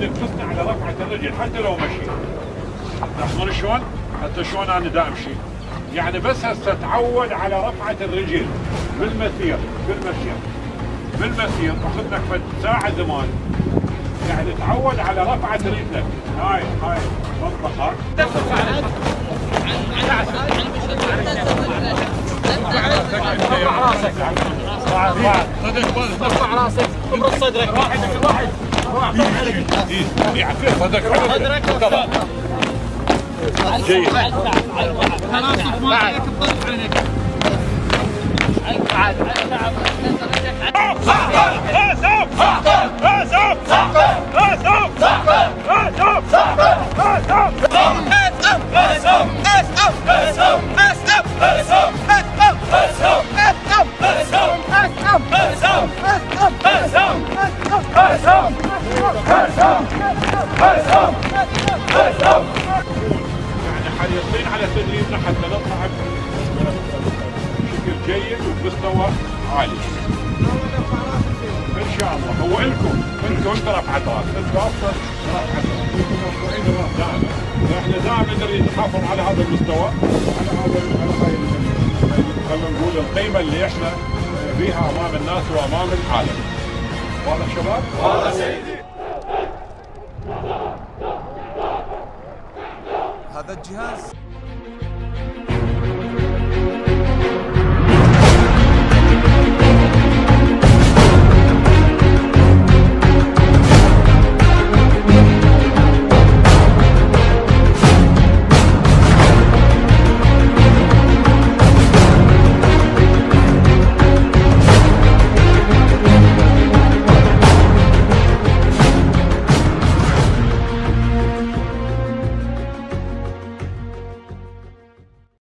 تعود نفسنا على رفعة الرجل حتى لو مشي. تلاحظون شلون؟ حتى شلون انا دا امشي. يعني بس هسه تعود على رفعة الرجل بالمسير اخذ لك ساعة زمان. يعني تعود على رفعة رجلك. هاي منطقة ارفع راسك ارفع راسك ابرز صدرك واحد يعفي صدرك جيد راسك ما عليك بضرب عينك حريصين على تدريبنا حتى نطلع بشكل جيد وبمستوى عالي. ان شاء الله هو الكم انت رفعت راس، انت اصلا رفعت راس، انتم مرفوعين الراس دائما، فاحنا دائما نريد نحافظ على هذا المستوى وعلى هذا خلينا نقول القيمه اللي احنا بيها امام الناس وامام العالم. واضح شباب؟ والله سيدي. هذا الجهاز